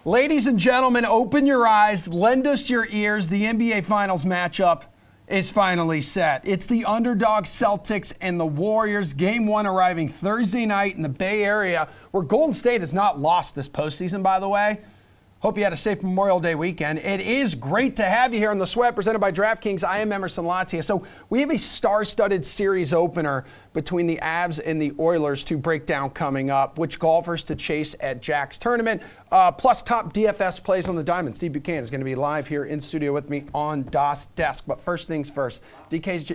Ladies and gentlemen, open your eyes, lend us your ears. The NBA Finals matchup is finally set. It's the underdog Celtics and the Warriors. Game 1 arriving Thursday night in the Bay Area, where Golden State has not lost this postseason, by the way. Hope you had a safe Memorial Day weekend. It is great to have you here on The Sweat, presented by DraftKings. I am Emerson Latia. So we have a star-studded series opener between the Avs and the Oilers to break down coming up. Which golfers to chase at Jack's tournament, plus top DFS plays on the diamond. Steve Buchanan is going to be live here in studio with me on DOS Desk. But first things first, DK's,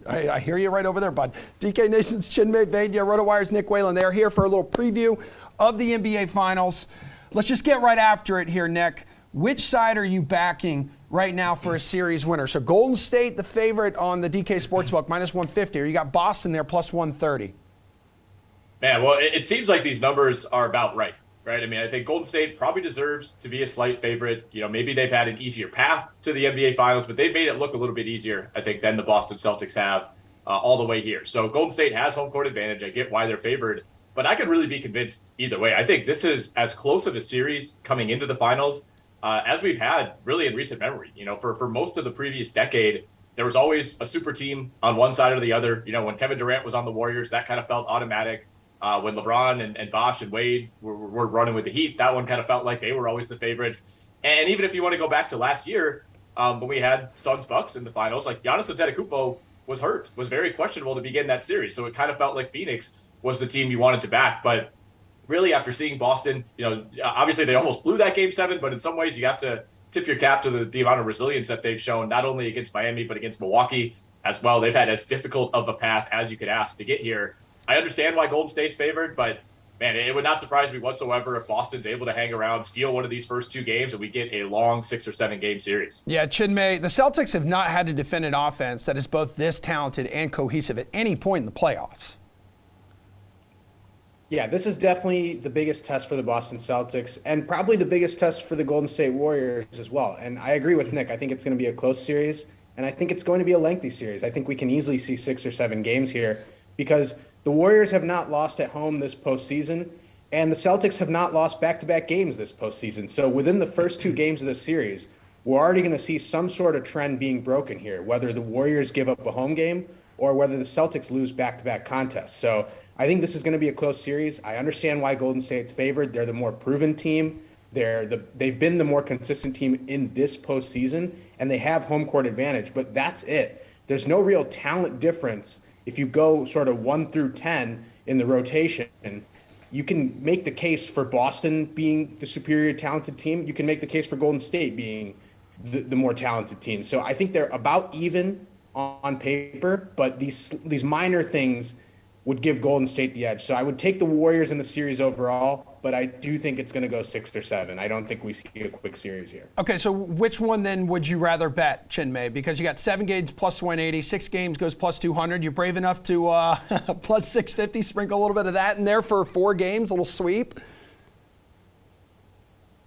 I hear you right over there, bud. DK Nation's Chinmay Vaidya, RotoWire's Nick Whalen. They're here for a little preview of the NBA Finals. Let's just get right after it here, Nick. Which side are you backing right now for a series winner? So Golden State, the favorite on the DK Sportsbook, minus 150, or you got Boston there, plus 130. Man, well, it seems like these numbers are about right? I mean, I think Golden State probably deserves to be a slight favorite. You know, maybe they've had an easier path to the NBA Finals, but they've made it look a little bit easier, I think, than the Boston Celtics have all the way here. So Golden State has home court advantage. I get why they're favored. But I could really be convinced either way. I think this is as close of a series coming into the finals as we've had really in recent memory. You know, for most of the previous decade, there was always a super team on one side or the other. You know, when Kevin Durant was on the Warriors, that kind of felt automatic. When LeBron and Bosh and Wade were running with the Heat, that one kind of felt like they were always the favorites. And even if you want to go back to last year, when we had Suns-Bucks in the finals, like Giannis Antetokounmpo was hurt, was very questionable to begin that series. So it kind of felt like Phoenix was the team you wanted to back. But really, after seeing Boston, you know, obviously they almost blew that Game 7, but in some ways you have to tip your cap to the amount of resilience that they've shown, not only against Miami, but against Milwaukee as well. They've had as difficult of a path as you could ask to get here. I understand why Golden State's favored, but man, it would not surprise me whatsoever if Boston's able to hang around, steal one of these first two games, and we get a long 6 or 7 game series. Yeah, Chinmay, the Celtics have not had to defend an offense that is both this talented and cohesive at any point in the playoffs. Yeah, this is definitely the biggest test for the Boston Celtics and probably the biggest test for the Golden State Warriors as well. And I agree with Nick. I think it's going to be a close series, and I think it's going to be a lengthy series. I think we can easily see 6 or 7 games here because the Warriors have not lost at home this postseason, and the Celtics have not lost back-to-back games this postseason. So within the first 2 games of this series, we're already going to see some sort of trend being broken here, whether the Warriors give up a home game or whether the Celtics lose back-to-back contests. So I think this is going to be a close series. I understand why Golden State's favored. They're the more proven team. They've been the more consistent team in this postseason, and they have home court advantage, but that's it. There's no real talent difference. If you go sort of 1 through 10 in the rotation, you can make the case for Boston being the superior talented team. You can make the case for Golden State being the more talented team. So I think they're about even on paper, but these minor things would give Golden State the edge. So I would take the Warriors in the series overall, but I do think it's going to go 6 or 7. I don't think we see a quick series here. Okay, so which one then would you rather bet, Chinmay? Because you got 7 games plus 180, 6 games goes plus 200. You're brave enough to plus 650, sprinkle a little bit of that in there for 4 games, a little sweep?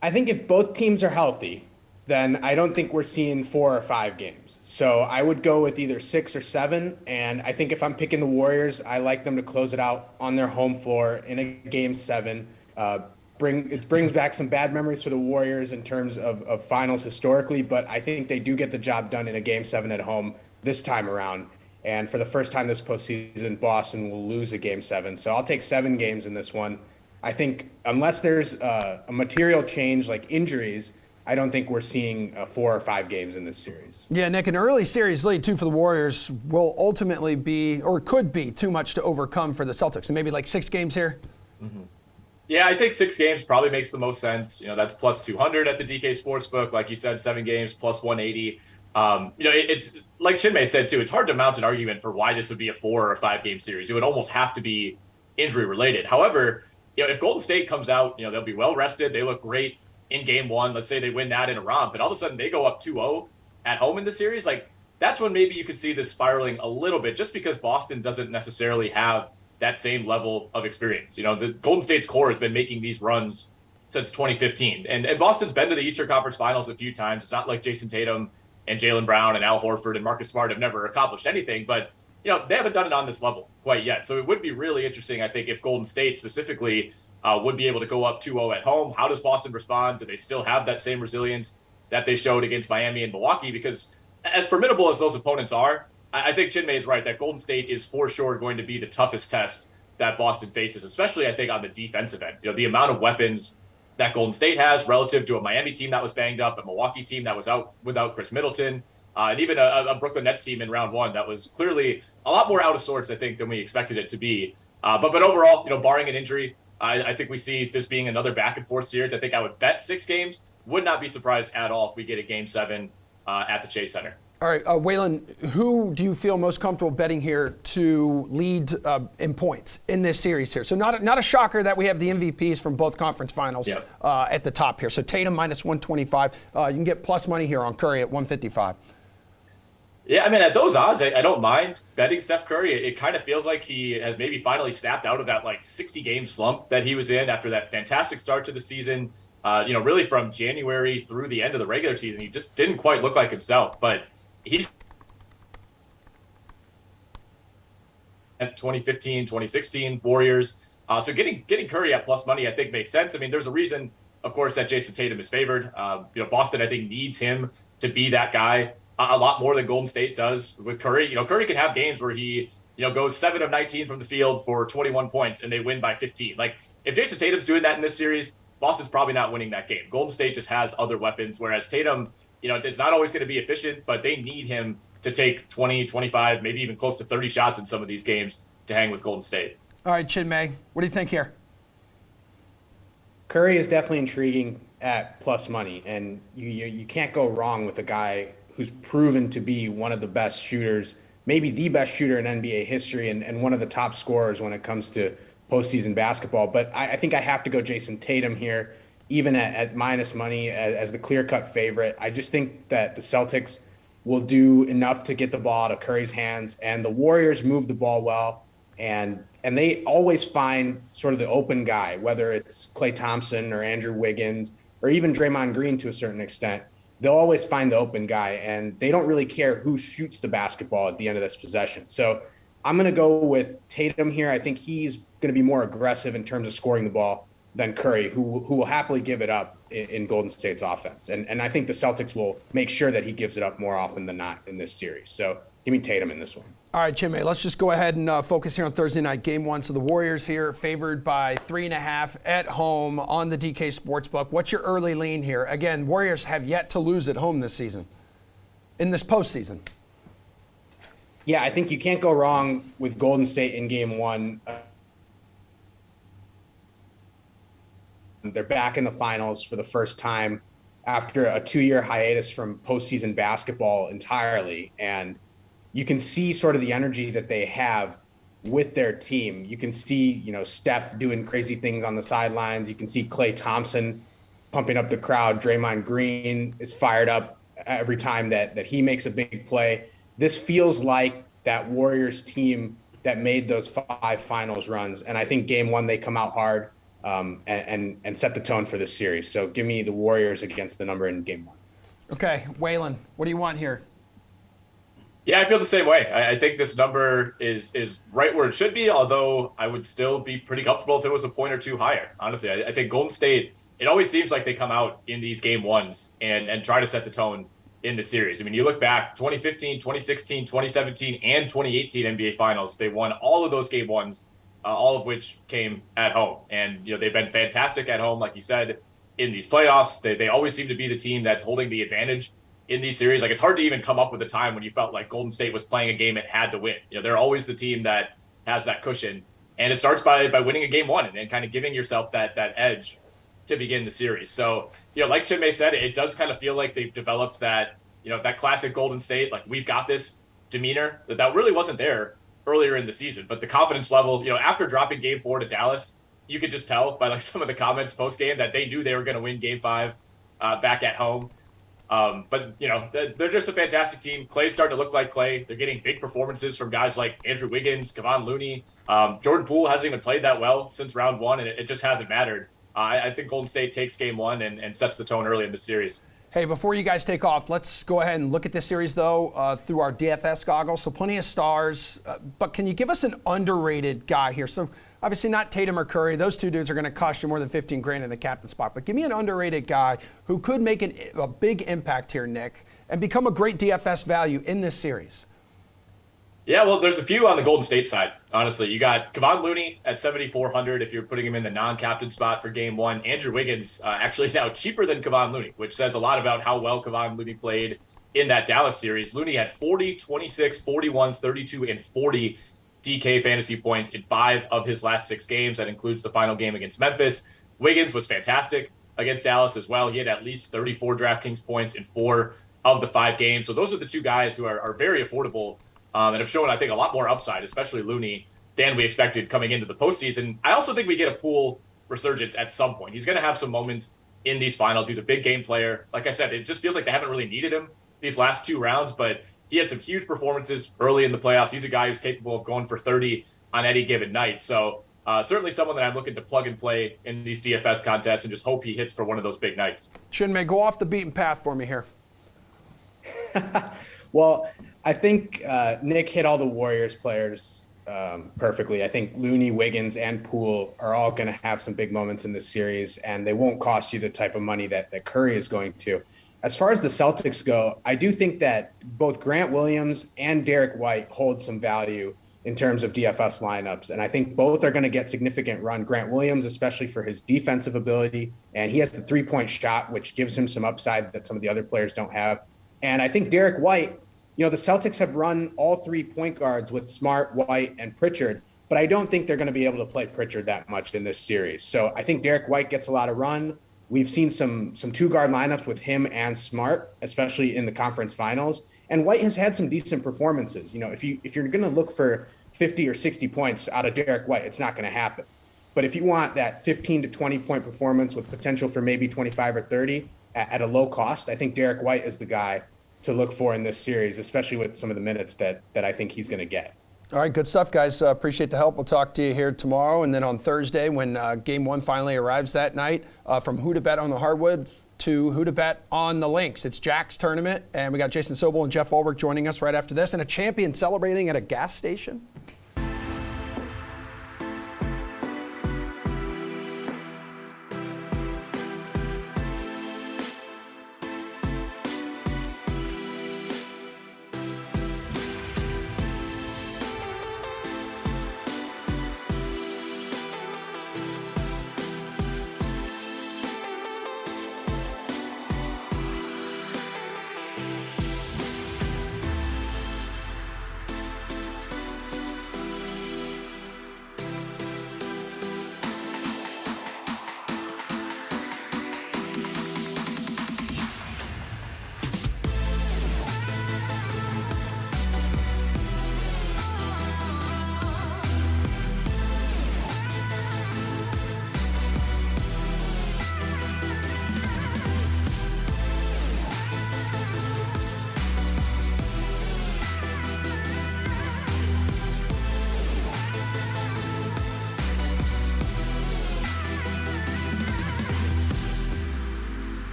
I think if both teams are healthy, then I don't think we're seeing 4 or 5 games. So I would go with either 6 or 7. And I think if I'm picking the Warriors, I like them to close it out on their home floor in a Game 7. It brings back some bad memories for the Warriors in terms of finals historically, but I think they do get the job done in a Game 7 at home this time around. And for the first time this postseason, Boston will lose a Game 7. So I'll take 7 games in this one. I think unless there's a material change like injuries, I don't think we're seeing 4 or 5 games in this series. Yeah, Nick, an early series lead, too, for the Warriors will ultimately be, or could be, too much to overcome for the Celtics. So maybe like 6 games here? Mm-hmm. Yeah, I think 6 games probably makes the most sense. You know, that's plus 200 at the DK Sportsbook. Like you said, 7 games plus 180. You know, it's like Chinmay said, too, it's hard to mount an argument for why this would be a 4 or a 5 game series. It would almost have to be injury related. However, you know, if Golden State comes out, you know, they'll be well rested. They look great in Game 1. Let's say they win that in a romp, and all of a sudden they go up 2-0 at home in the series. Like, that's when maybe you could see this spiraling a little bit, just because Boston doesn't necessarily have that same level of experience. You know, the Golden State's core has been making these runs since 2015. And Boston's been to the Eastern Conference Finals a few times. It's not like Jason Tatum and Jaylen Brown and Al Horford and Marcus Smart have never accomplished anything, but you know, they haven't done it on this level quite yet. So it would be really interesting, I think, if Golden State specifically would be able to go up 2-0 at home. How does Boston respond? Do they still have that same resilience that they showed against Miami and Milwaukee? Because as formidable as those opponents are, I think Chinmay is right that Golden State is for sure going to be the toughest test that Boston faces, especially I think on the defensive end. The amount of weapons that Golden State has relative to a Miami team that was banged up, a Milwaukee team that was out without Chris Middleton, and even a Brooklyn Nets team in round one that was clearly a lot more out of sorts, I think, than we expected it to be. But overall, barring an injury, I think we see this being another back and forth series. I think I would bet 6 games. Would not be surprised at all if we get a Game 7 at the Chase Center. All right, Waylon, who do you feel most comfortable betting here to lead in points in this series here? So not a shocker that we have the MVPs from both conference finals at the top here. So Tatum minus 125. You can get plus money here on Curry at 155. Yeah, I mean, at those odds, I don't mind betting Steph Curry. It kind of feels like he has maybe finally snapped out of that 60-game slump that he was in after that fantastic start to the season. Really from January through the end of the regular season, he just didn't quite look like himself. But he's 2015, 2016 Warriors. So getting Curry at plus money, I think, makes sense. I mean, there's a reason, of course, that Jason Tatum is favored. Boston, I think, needs him to be that guy a lot more than Golden State does with Curry. Curry can have games where he, goes 7 of 19 from the field for 21 points and they win by 15. If Jason Tatum's doing that in this series, Boston's probably not winning that game. Golden State just has other weapons, whereas Tatum, it's not always going to be efficient, but they need him to take 20, 25, maybe even close to 30 shots in some of these games to hang with Golden State. All right, Chinmay, what do you think here? Curry is definitely intriguing at plus money, and you can't go wrong with a guy who's proven to be one of the best shooters, maybe the best shooter in NBA history, and one of the top scorers when it comes to postseason basketball. But I think I have to go Jason Tatum here, even at minus money as the clear-cut favorite. I just think that the Celtics will do enough to get the ball out of Curry's hands, and the Warriors move the ball well, and they always find sort of the open guy, whether it's Klay Thompson or Andrew Wiggins or even Draymond Green to a certain extent. They'll always find the open guy, and they don't really care who shoots the basketball at the end of this possession. So I'm going to go with Tatum here. I think he's going to be more aggressive in terms of scoring the ball than Curry, who will happily give it up in Golden State's offense. And I think the Celtics will make sure that he gives it up more often than not in this series. So give me Tatum in this one. All right, Chinmay, let's just go ahead and focus here on Thursday night, Game 1. So the Warriors here favored by 3.5 at home on the DK Sportsbook. What's your early lean here? Again, Warriors have yet to lose at home this season, in this postseason. Yeah, I think you can't go wrong with Golden State in Game 1. They're back in the finals for the first time after a 2-year hiatus from postseason basketball entirely. And you can see sort of the energy that they have with their team. You can see, Steph doing crazy things on the sidelines. You can see Klay Thompson pumping up the crowd. Draymond Green is fired up every time that he makes a big play. This feels like that Warriors team that made those 5 finals runs. And I think Game 1, they come out hard and set the tone for this series. So give me the Warriors against the number in Game 1. Okay, Waylon, what do you want here? Yeah, I feel the same way. I think this number is right where it should be, although I would still be pretty comfortable if it was a point or two higher. Honestly, I think Golden State, it always seems like they come out in these Game 1s and try to set the tone in the series. I mean, you look back, 2015, 2016, 2017, and 2018 NBA Finals, they won all of those Game 1s, all of which came at home. And, they've been fantastic at home, like you said, in these playoffs. They always seem to be the team that's holding the advantage in these series. It's hard to even come up with a time when you felt like Golden State was playing a game it had to win. They're always the team that has that cushion. And it starts by winning a Game 1 and then kind of giving yourself that edge to begin the series. So, like Chinmay said, it does kind of feel like they've developed that, that classic Golden State, we've got this demeanor that really wasn't there earlier in the season. But the confidence level, after dropping Game 4 to Dallas, you could just tell by some of the comments post-game that they knew they were going to win Game 5 back at home. But they're just a fantastic team. Klay's starting to look like Klay. They're getting big performances from guys like Andrew Wiggins, Kevon Looney. Jordan Poole hasn't even played that well since round 1, and it just hasn't mattered. I think Golden State takes Game 1 and sets the tone early in the series. Hey, before you guys take off, let's go ahead and look at this series, though, through our DFS goggles. So plenty of stars, but can you give us an underrated guy here? So obviously not Tatum or Curry. Those two dudes are going to cost you more than 15 grand in the captain spot. But give me an underrated guy who could make a big impact here, Nick, and become a great DFS value in this series. Yeah, well, there's a few on the Golden State side, honestly. You got Kevon Looney at 7,400 if you're putting him in the non-captain spot for game one. Andrew Wiggins actually now cheaper than Kevon Looney, which says a lot about how well Kevon Looney played in that Dallas series. Looney had 40, 26, 41, 32, and 40 DK fantasy points in 5 of his last 6 games. That includes the final game against Memphis. Wiggins was fantastic against Dallas as well. He had at least 34 DraftKings points in 4 of the 5 games. So those are the two guys who are very affordable and have shown, I think, a lot more upside, especially Looney, than we expected coming into the postseason. I also think we get a Poole resurgence at some point. He's going to have some moments in these finals. He's a big game player. Like I said, it just feels like they haven't really needed him these last 2 rounds, but he had some huge performances early in the playoffs. He's a guy who's capable of going for 30 on any given night. So certainly someone that I'm looking to plug and play in these DFS contests and just hope he hits for one of those big nights. Chinmay, go off the beaten path for me here. Well, I think Nick hit all the Warriors players perfectly. I think Looney, Wiggins, and Poole are all going to have some big moments in this series, and they won't cost you the type of money that Curry is going to. As far as the Celtics go, I do think that both Grant Williams and Derek White hold some value in terms of DFS lineups, and I think both are going to get significant run. Grant Williams, especially for his defensive ability, and he has the three-point shot, which gives him some upside that some of the other players don't have. And I think Derek White, the Celtics have run all 3 point guards with Smart, White, and Pritchard, but I don't think they're going to be able to play Pritchard that much in this series. So I think Derek White gets a lot of run. We've seen some 2-guard lineups with him and Smart, especially in the conference finals. And White has had some decent performances. If you're going to look for 50 or 60 points out of Derek White, it's not going to happen. But if you want that 15 to 20 point performance with potential for maybe 25 or 30 at a low cost, I think Derek White is the guy to look for in this series, especially with some of the minutes that I think he's going to get. All right, good stuff, guys. Appreciate the help. We'll talk to you here tomorrow, and then on Thursday when Game 1 finally arrives that night, from who to bet on the hardwood to who to bet on the links. It's Jack's tournament, and we got Jason Sobel and Jeff Ulrich joining us right after this, and a champion celebrating at a gas station.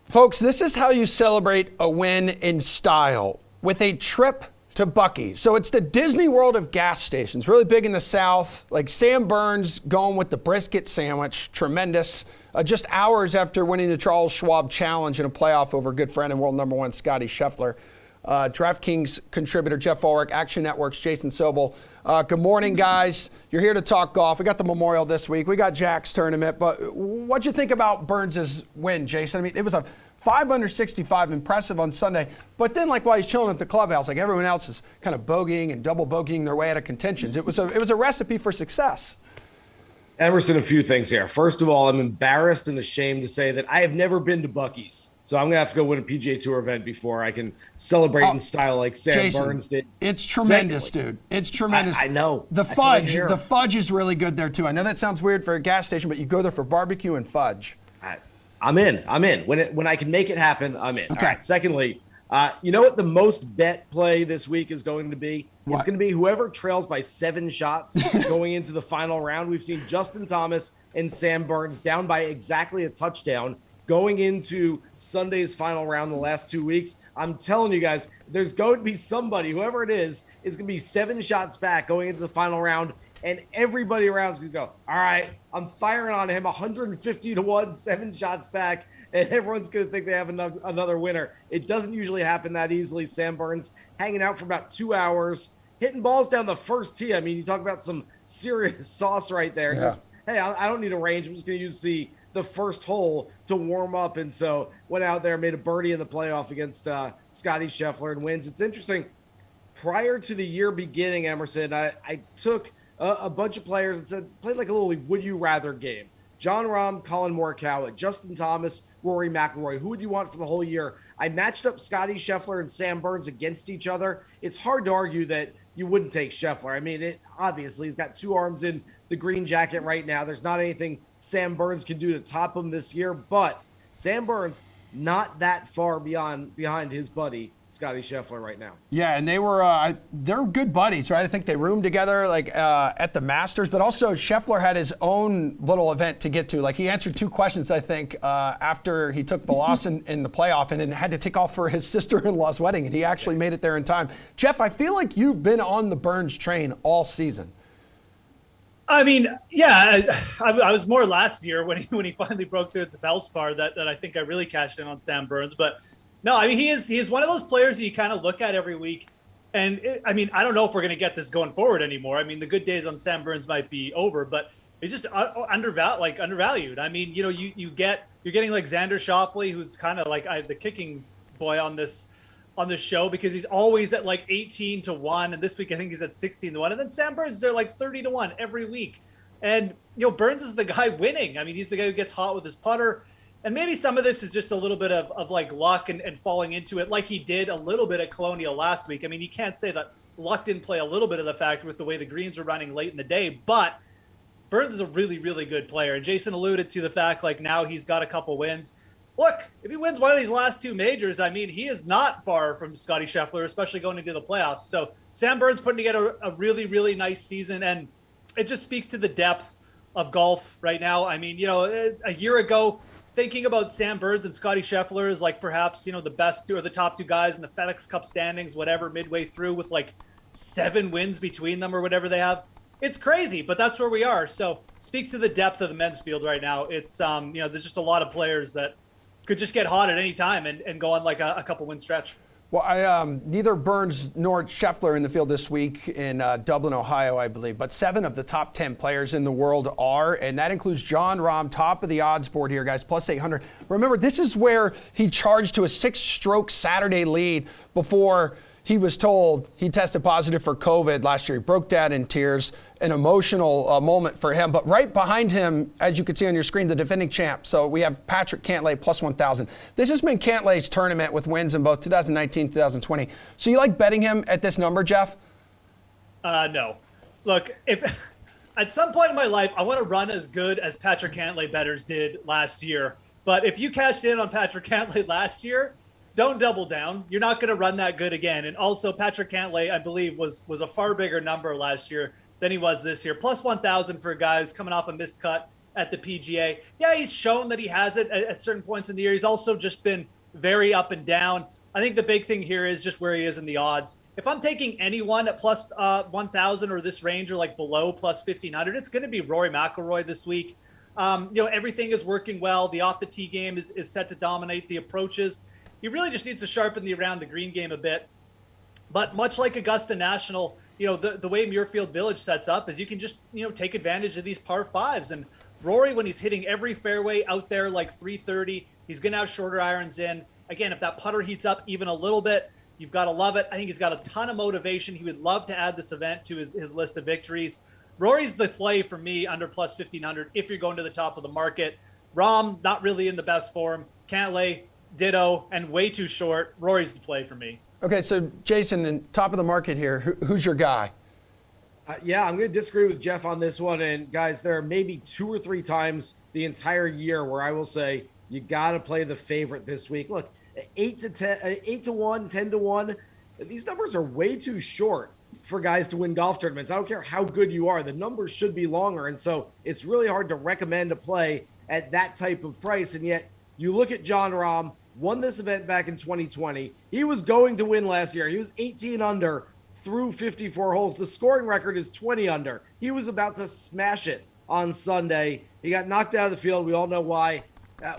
Folks, this is how you celebrate a win in style, with a trip to Buc-ee's. So it's the Disney World of gas stations, really big in the South. Like Sam Burns going with the brisket sandwich, tremendous. Just hours after winning the Charles Schwab Challenge in a playoff over good friend and world number 1 Scotty Scheffler. DraftKings contributor Jeff Ulrich, Action Network's Jason Sobel. Good morning, guys. You're here to talk golf. We got the Memorial this week. We got Jack's tournament. But what'd you think about Burns' win, Jason? I mean, it was a 5 under 65, impressive on Sunday. But then, while he's chilling at the clubhouse, everyone else is kind of bogeying and double bogeying their way out of contentions. It was a recipe for success. Emerson, a few things here. First of all, I'm embarrassed and ashamed to say that I have never been to Buc-ee's. So I'm going to have to go win a PGA Tour event before I can celebrate in style like Sam Jason, Burns did. It's tremendous, dude. It's tremendous. I know. The fudge is really good there, too. I know that sounds weird for a gas station, but you go there for barbecue and fudge. I'm in. When I can make it happen, I'm in. Okay. All right. Secondly, You know what the most bet play this week is going to be? What? It's going to be whoever trails by 7 shots going into the final round. We've seen Justin Thomas and Sam Burns down by exactly a touchdown going into Sunday's final round the last 2 weeks. I'm telling you guys, there's going to be somebody, whoever it is going to be 7 shots back going into the final round, and everybody around is going to go, all right, I'm firing on him 150-1, 7 shots back, and everyone's going to think they have another winner. It doesn't usually happen that easily. Sam Burns hanging out for about 2 hours, hitting balls down the first tee. I mean, you talk about some serious sauce right there. Yeah. Just, hey, I don't need a range. I'm just going to use the first hole to warm up. And so went out there, made a birdie in the playoff against Scotty Scheffler and wins. It's interesting. Prior to the year beginning, Emerson, I took a bunch of players and said, played like a little would you rather game. John Rahm, Colin Morikawa, Justin Thomas, Rory McIlroy. Who would you want for the whole year? I matched up Scotty Scheffler and Sam Burns against each other. It's hard to argue that you wouldn't take Scheffler. I mean, obviously he's got 2 arms in the green jacket right now. There's not anything Sam Burns can do to top him this year, but Sam Burns not that far behind his buddy Scotty Scheffler right now. Yeah, and they're good buddies, right? I think they roomed together at the Masters, but also Scheffler had his own little event to get to. Like he answered 2 questions, I think, after he took the loss in the playoff and then had to take off for his sister-in-law's wedding, and he actually made it there in time. Jeff, I feel like you've been on the Burns train all season. I mean, yeah, I was more last year when he finally broke through the Valspar that I think I really cashed in on Sam Burns. But no, I mean, he's one of those players that you kind of look at every week. And I mean, I don't know if we're going to get this going forward anymore. I mean, the good days on Sam Burns might be over, but he's just undervalued. I mean, you know, you're getting like Xander Schauffele, who's kind of like the kicking boy on this show because he's always at like 18-1, and this week I think he's at 16-1, and then Sam Burns they're like 30-1 every week, and you know Burns is the guy winning. I mean, he's the guy who gets hot with his putter, and maybe some of this is just a little bit of like luck and falling into it like he did a little bit at Colonial last week. I mean, you can't say that luck didn't play a little bit of the factor with the way the greens were running late in the day, but Burns is a really, really good player, and Jason alluded to the fact like now he's got a couple wins. Look, if he wins one of these last 2 majors, I mean, he is not far from Scotty Scheffler, especially going into the playoffs. So Sam Burns putting together a really, really nice season, and it just speaks to the depth of golf right now. I mean, you know, a year ago, thinking about Sam Burns and Scotty Scheffler as like perhaps, you know, the best 2 or the top 2 guys in the FedEx Cup standings, whatever, midway through with like 7 wins between them or whatever they have. It's crazy, but that's where we are. So speaks to the depth of the men's field right now. It's, you know, there's just a lot of players that could just get hot at any time and go on like a couple win stretch. Well, neither Burns nor Scheffler in the field this week in Dublin, Ohio, I believe, but 7 of the top 10 players in the world are, and that includes John Rahm, top of the odds board here, guys, plus 800. Remember, this is where he charged to a 6-stroke Saturday lead before he was told he tested positive for COVID last year. He broke down in tears, an emotional moment for him. But right behind him, as you can see on your screen, the defending champ. So we have Patrick Cantley plus 1,000. This has been Cantley's tournament with wins in both 2019 and 2020. So you like betting him at this number, Jeff? No. Look, if at some point in my life, I want to run as good as Patrick Cantley bettors did last year. But if you cashed in on Patrick Cantley last year, don't double down. You're not going to run that good again. And also, Patrick Cantley, I believe, was a far bigger number last year than he was this year. Plus 1,000 for a guy who's coming off a miscut at the PGA. Yeah, he's shown that he has it at certain points in the year. He's also just been very up and down. I think the big thing here is just where he is in the odds. If I'm taking anyone at plus 1,000 or this range or like below plus 1,500, it's going to be Rory McIlroy this week. You know, everything is working well. The off the tee game is set to dominate the approaches. He really just needs to sharpen the around the green game a bit. But much like Augusta National, you know, the way Muirfield Village sets up is you can just, you know, take advantage of these par 5s. And Rory, when he's hitting every fairway out there like 330, he's going to have shorter irons in. Again, if that putter heats up even a little bit, you've got to love it. I think he's got a ton of motivation. He would love to add this event to his list of victories. Rory's the play for me under plus 1,500 if you're going to the top of the market. Rahm, not really in the best form. Cantley, ditto, and way too short. Rory's the play for me. Okay, so Jason, in top of the market here, who's your guy? Yeah, I'm going to disagree with Jeff on this one. And guys, there are maybe 2 or 3 times the entire year where I will say you got to play the favorite this week. Look, 8 to 1, 10 to 1. These numbers are way too short for guys to win golf tournaments. I don't care how good you are. The numbers should be longer. And so it's really hard to recommend a play at that type of price. And yet you look at Jon Rahm, won this event back in 2020. He was going to win last year. He was 18 under through 54 holes. The scoring record is 20 under. He was about to smash it on Sunday. He got knocked out of the field. We all know why.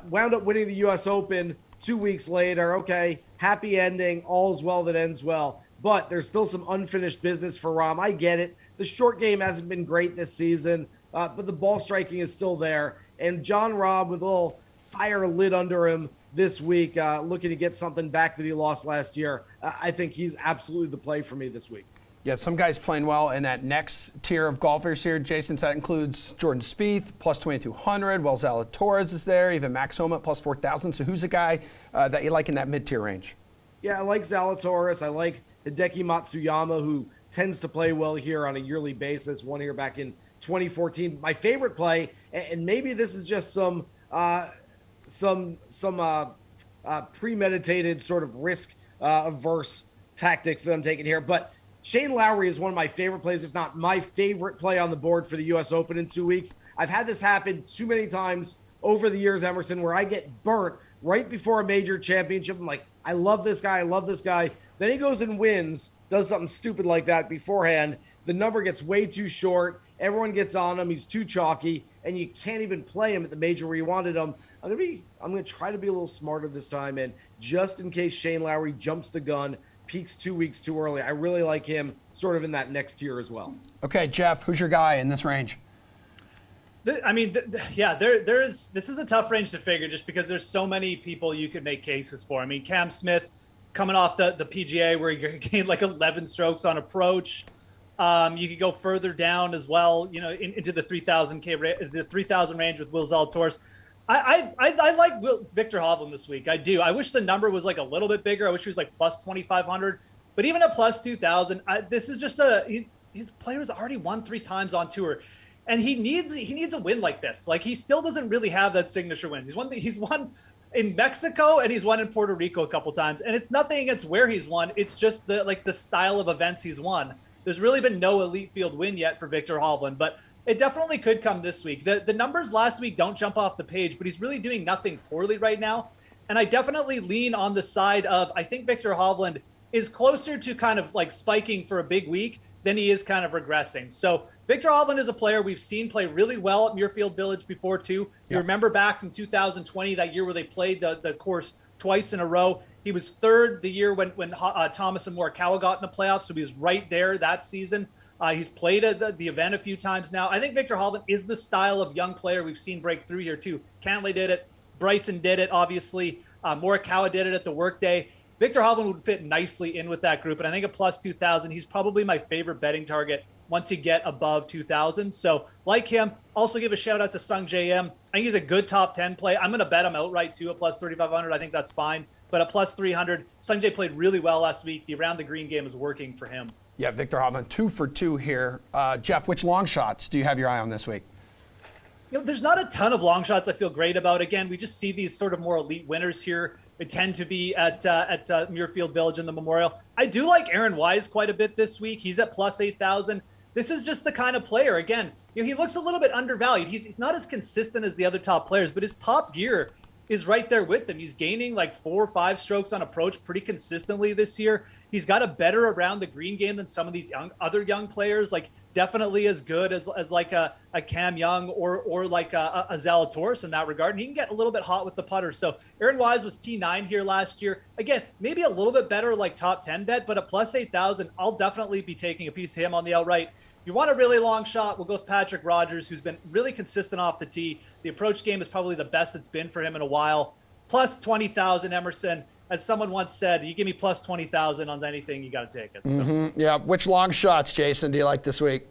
Wound up winning the U.S. Open 2 weeks later. Okay, happy ending. All's well that ends well. But there's still some unfinished business for Rahm. I get it. The short game hasn't been great this season, but the ball striking is still there. And Jon Rahm with a little fire lit under him this week, looking to get something back that he lost last year. I think he's absolutely the play for me this week. Yeah, some guys playing well in that next tier of golfers here, Jason. So that includes Jordan Spieth, plus 2,200. Will Zalatoris is there, even Max Homa at plus 4,000. So who's a guy that you like in that mid-tier range? Yeah, I like Zalatoris. I like Hideki Matsuyama, who tends to play well here on a yearly basis. Won here back in 2014. My favorite play, and maybe this is just some premeditated sort of risk averse tactics that I'm taking here, but Shane Lowry is one of my favorite plays, if not my favorite play on the board for the U.S. Open in 2 weeks. I've had this happen too many times over the years, Emerson, where I get burnt right before a major championship. I'm like, I love this guy. I love this guy. Then he goes and wins, does something stupid like that beforehand. The number gets way too short. Everyone gets on him. He's too chalky, and you can't even play him at the major where you wanted him. I'm gonna try to be a little smarter this time, and just in case Shane Lowry jumps the gun, peaks 2 weeks too early, I really like him sort of in that next tier as well. Okay, Jeff, who's your guy in this range? This is a tough range to figure just because there's so many people you could make cases for. I mean, Cam Smith coming off the PGA where he gained like 11 strokes on approach. You could go further down as well, into the 3,000 range with Will Zalatoris. I like Victor Hovland this week. I do. I wish the number was like a little bit bigger. I wish he was like plus 2,500. But even at plus 2,000, this is just his player's already won 3 times on tour, and he needs a win like this. Like, he still doesn't really have that signature win. He's won in Mexico and he's won in Puerto Rico a couple times, and it's nothing against where he's won. It's just the style of events he's won. There's really been no elite field win yet for Victor Hovland, but it definitely could come this week. The numbers last week don't jump off the page, but he's really doing nothing poorly right now. And I definitely lean on the side of, I think Victor Hovland is closer to kind of like spiking for a big week than he is kind of regressing. So Victor Hovland is a player we've seen play really well at Muirfield Village before too. You remember back in 2020, that year where they played the course twice in a row. He was third the year when Thomas and Morikawa got in the playoffs, so he was right there that season. He's played at the event a few times now. I think Victor Hovland is the style of young player we've seen break through here too. Cantley did it. Bryson did it, obviously. Morikawa did it at the workday. Victor Hovland would fit nicely in with that group, and I think at plus 2,000, he's probably my favorite betting target once you get above 2,000. So like him, also give a shout out to Sung J M. I think he's a good top 10 play. I'm going to bet him outright too at plus 3,500. I think that's fine. But at plus 300, Sung J played really well last week. The around the green game is working for him. Yeah, Victor Hovland, 2 for 2 here. Jeff, which long shots do you have your eye on this week? There's not a ton of long shots I feel great about. Again, we just see these sort of more elite winners here. They tend to be at Muirfield Village in the Memorial. I do like Aaron Wise quite a bit this week. He's at plus 8,000. This is just the kind of player, again, he looks a little bit undervalued. He's not as consistent as the other top players, but his top gear is right there with him. He's gaining like 4 or 5 strokes on approach pretty consistently this year. He's got a better around the green game than some of these other young players, like definitely as good as like a Cam Young or like a Zalatoris in that regard. And he can get a little bit hot with the putter. So Aaron Wise was T9 here last year. Again, maybe a little bit better like top 10 bet, but at plus 8,000, I'll definitely be taking a piece of him on the outright. If you want a really long shot, we'll go with Patrick Rogers, who's been really consistent off the tee. The approach game is probably the best it's been for him in a while. Plus 20,000, Emerson. As someone once said, you give me plus 20,000 on anything, you got to take it. So. Mm-hmm. Yeah. Which long shots, Jason, do you like this week?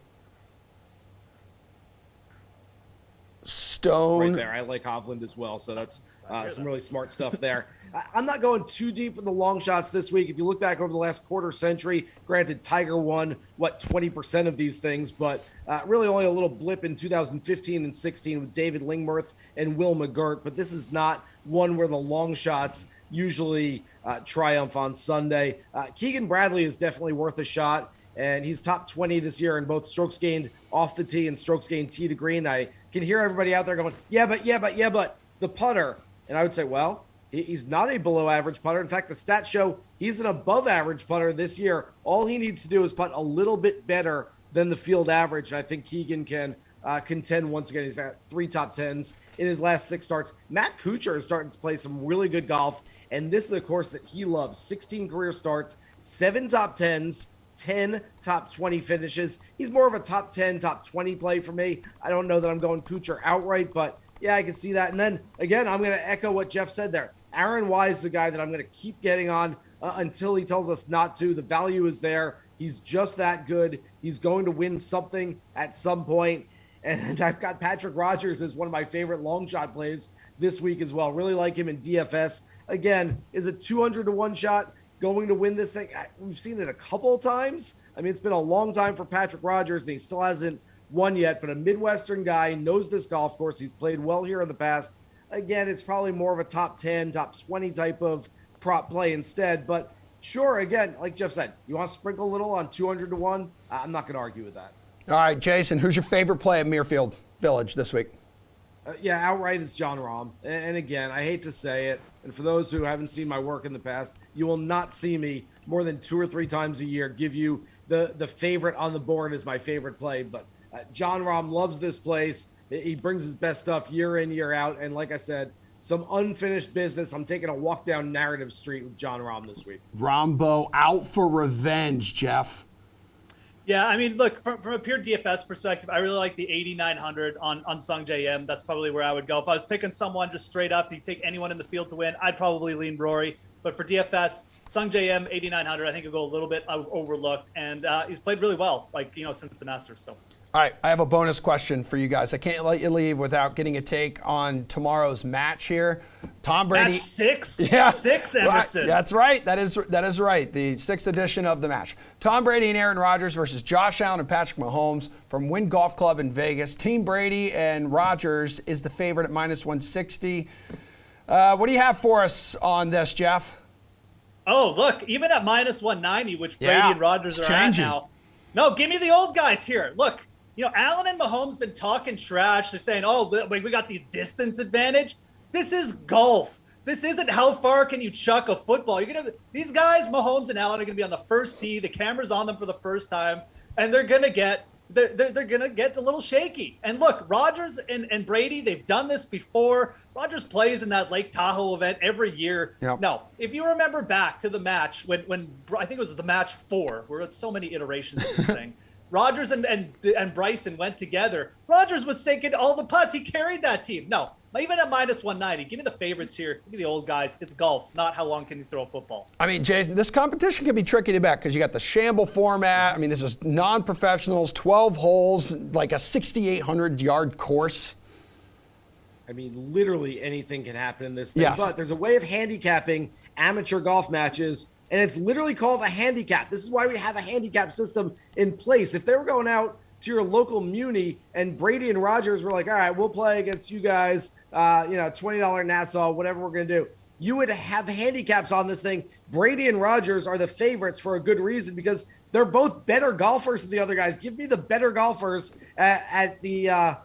Stone. Right there. I like Hovland as well, so that's some really smart stuff there. I'm not going too deep in the long shots this week. If you look back over the last quarter century, granted, Tiger won, 20% of these things, but really only a little blip in 2015 and 16 with David Lingmerth and Will McGirt. But this is not one where the long shots usually triumph on Sunday. Keegan Bradley is definitely worth a shot, and he's top 20 this year in both strokes gained off the tee and strokes gained tee to green. I can hear everybody out there going, yeah, but the putter. And I would say, well, he's not a below average putter. In fact, the stats show he's an above average putter this year. All he needs to do is putt a little bit better than the field average. And I think Keegan can contend once again. He's got 3 top 10s in his last 6 starts. Matt Kuchar is starting to play some really good golf. And this is a course that he loves. 16 career starts, 7 top 10s, 10 top 20 finishes. He's more of a top 10, top 20 play for me. I don't know that I'm going Kuchar outright, but yeah, I can see that. And then again, I'm going to echo what Jeff said there. Aaron Wise is the guy that I'm going to keep getting on until he tells us not to. The value is there. He's just that good. He's going to win something at some point. And I've got Patrick Rodgers as one of my favorite long shot plays this week as well. Really like him in DFS. Again, is a 200-1 shot going to win this thing? We've seen it a couple of times. I mean, it's been a long time for Patrick Rodgers, and he still hasn't won yet, but a Midwestern guy, knows this golf course. He's played well here in the past. Again, it's probably more of a top 10, top 20 type of prop play instead. But sure, again, like Jeff said, you want to sprinkle a little on 200-1? I'm not going to argue with that. All right, Jason, who's your favorite play at Muirfield Village this week? Yeah, outright it's John Rahm. And again, I hate to say it, and for those who haven't seen my work in the past, you will not see me more than 2 or 3 times a year give you the favorite on the board as my favorite play. But John Rahm loves this place. He brings his best stuff year in, year out. And like I said, some unfinished business. I'm taking a walk down Narrative Street with John Rahm this week. Rombo out for revenge, Jeff. Yeah, I mean, look, from a pure DFS perspective, I really like the 8,900 on Sung JM. That's probably where I would go. If I was picking someone just straight up, you take anyone in the field to win, I'd probably lean Rory. But for DFS, Sung JM, 8,900, I think it'll go a little bit overlooked. And he's played really well, since the Masters. So. All right, I have a bonus question for you guys. I can't let you leave without getting a take on tomorrow's match here. Tom Brady. Match 6? Yeah. 6, Emerson. That's right. That is right. The 6th edition of the match. Tom Brady and Aaron Rodgers versus Josh Allen and Patrick Mahomes from Wynn Golf Club in Vegas. Team Brady and Rodgers is the favorite at -160. What do you have for us on this, Jeff? Oh, look, even at -190, which Brady and Rodgers are changing. at now. No, give me the old guys here. Look. Allen and Mahomes been talking trash. They're saying, we got the distance advantage. This is golf. This isn't how far can you chuck a football. These guys, Mahomes and Allen, are going to be on the first tee. The camera's on them for the first time, and they're going to get a little shaky. And look, Rodgers and Brady, they've done this before. Rodgers plays in that Lake Tahoe event every year. Yep. Now, if you remember back to the match when I think it was the match 4, where it's so many iterations of this thing. Rodgers and Bryson went together. Rodgers was sinking all the putts. He carried that team. No, even at -190, give me the favorites here. Give me the old guys. It's golf, not how long can you throw a football. I mean, Jason, this competition can be tricky to bet because you got the shamble format. I mean, this is non-professionals, 12 holes, like a 6,800-yard course. I mean, literally anything can happen in this thing. Yes. But there's a way of handicapping amateur golf matches, and it's literally called a handicap. This is why we have a handicap system in place. If they were going out to your local muni and Brady and Rodgers were like, all right, we'll play against you guys, $20 Nassau, whatever we're going to do, you would have handicaps on this thing. Brady and Rodgers are the favorites for a good reason because they're both better golfers than the other guys. Give me the better golfers at the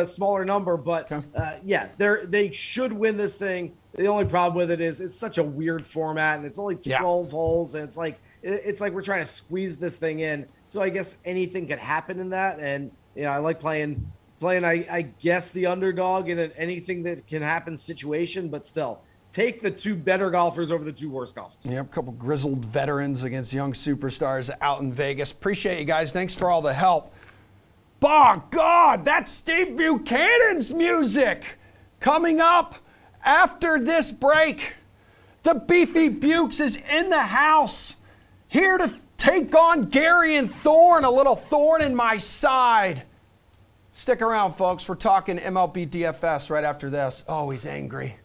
smaller number. But they should win this thing. The only problem with it is it's such a weird format, and it's only 12 holes, and it's like we're trying to squeeze this thing in. So I guess anything could happen in that, and I like playing. I guess the underdog in an anything that can happen situation, but still take the 2 better golfers over the 2 worst golfers. Yep, a couple grizzled veterans against young superstars out in Vegas. Appreciate you guys. Thanks for all the help. By God, that's Steve Buchanan's music. Coming up after this break, the Beefy Bukes is in the house, here to take on Gary and Thorne, a little thorn in my side. Stick around, folks. We're talking MLB DFS right after this. Oh, he's angry.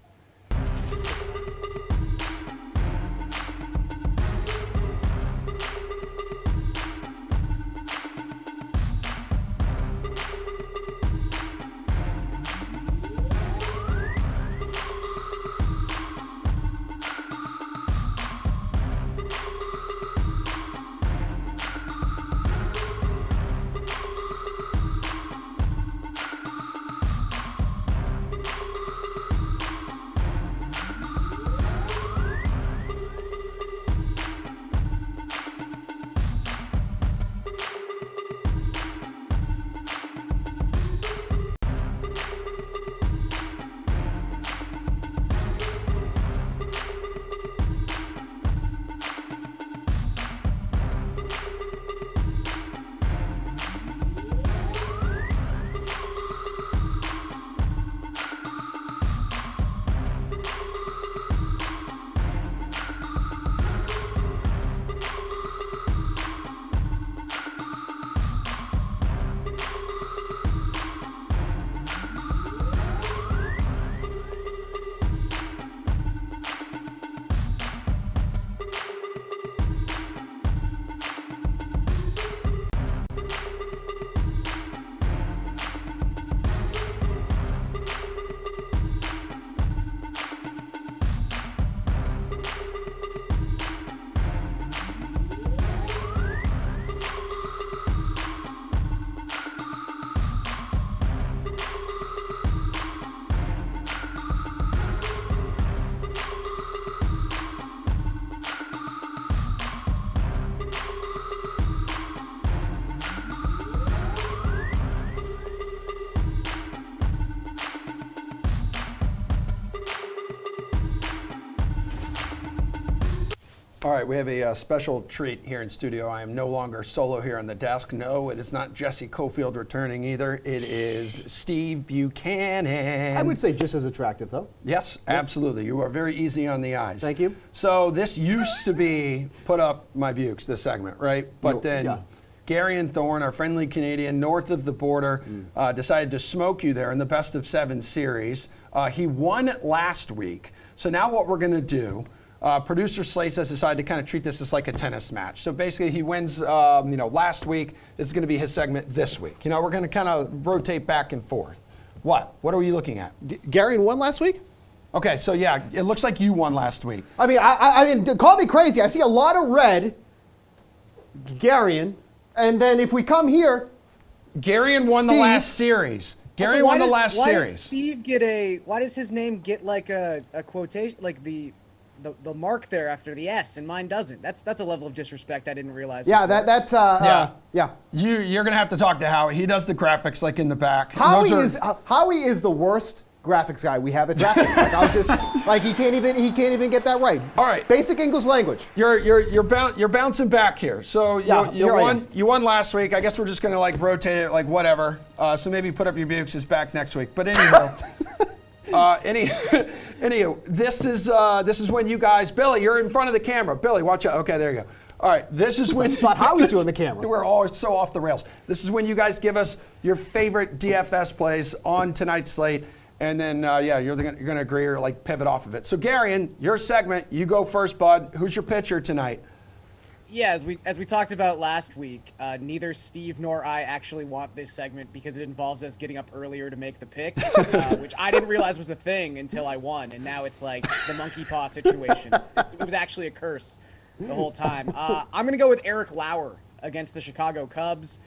All right, we have a special treat here in studio. I am no longer solo here on the desk. No, it is not Jesse Cofield returning either. It is Steve Buchanan. I would say just as attractive, though. Yes, absolutely. You are very easy on the eyes. Thank you. So this used to be Put Up My Bukes, this segment, right? But then Gary and Thorne, our friendly Canadian north of the border, decided to smoke you there in the best of 7 series. He won last week. So now what we're going to do, producer Slace has decided to kind of treat this as like a tennis match. So basically he wins, last week. This is going to be his segment this week. We're going to kind of rotate back and forth. What are you looking at? Gary won last week? Okay, so yeah, it looks like you won last week. I mean, I mean, call me crazy. I see a lot of red, Garian, and then if we come here, Garian won the last series. Gary won the last series. Why does Steve get why does his name get like a quotation, like the mark there after the S, and mine doesn't? That's a level of disrespect I didn't realize. Yeah, Yeah. yeah. You're gonna have to talk to Howie. He does the graphics like in the back. Howie is the worst graphics guy we have at DraftKings. Like I'll just he can't even get that right. All right. Basic English language. You're bouncing back here. So you won last week. I guess we're just gonna rotate it whatever. So maybe Put Up Your Bukes is back next week. But anyhow. Anywho, this is when you guys, Billy, you're in front of the camera. Billy, watch out. Okay, there you go. All right, this is when. But how are you doing the camera? We're all so off the rails. This is when you guys give us your favorite DFS plays on tonight's slate, and then you're gonna agree or pivot off of it. So Garian, your segment, you go first, bud. Who's your pitcher tonight? Yeah, as we talked about last week, neither Steve nor I actually want this segment because it involves us getting up earlier to make the picks, which I didn't realize was a thing until I won, and now it's like the monkey paw situation. It was actually a curse the whole time. I'm going to go with Eric Lauer against the Chicago Cubs.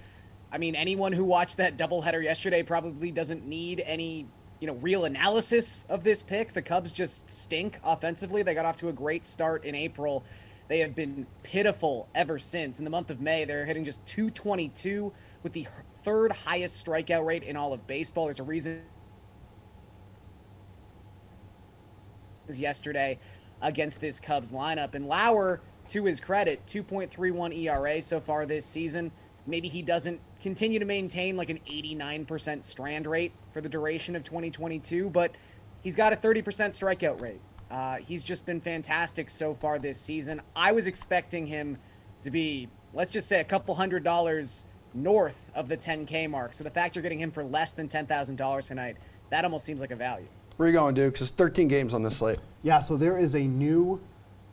I mean, anyone who watched that doubleheader yesterday probably doesn't need any real analysis of this pick. The Cubs just stink offensively. They got off to a great start in April. They have been pitiful ever since. In the month of May, they're hitting just .222 with the third highest strikeout rate in all of baseball. There's a reason yesterday against this Cubs lineup. And Lauer, to his credit, 2.31 ERA so far this season. Maybe he doesn't continue to maintain an 89% strand rate for the duration of 2022, but he's got a 30% strikeout rate. He's just been fantastic so far this season. I was expecting him to be, let's just say, a couple $100 north of the 10K mark. So the fact you're getting him for less than $10,000 tonight, that almost seems like a value. Where are you going, Duke? There's 13 games on this slate. Yeah, so there is a new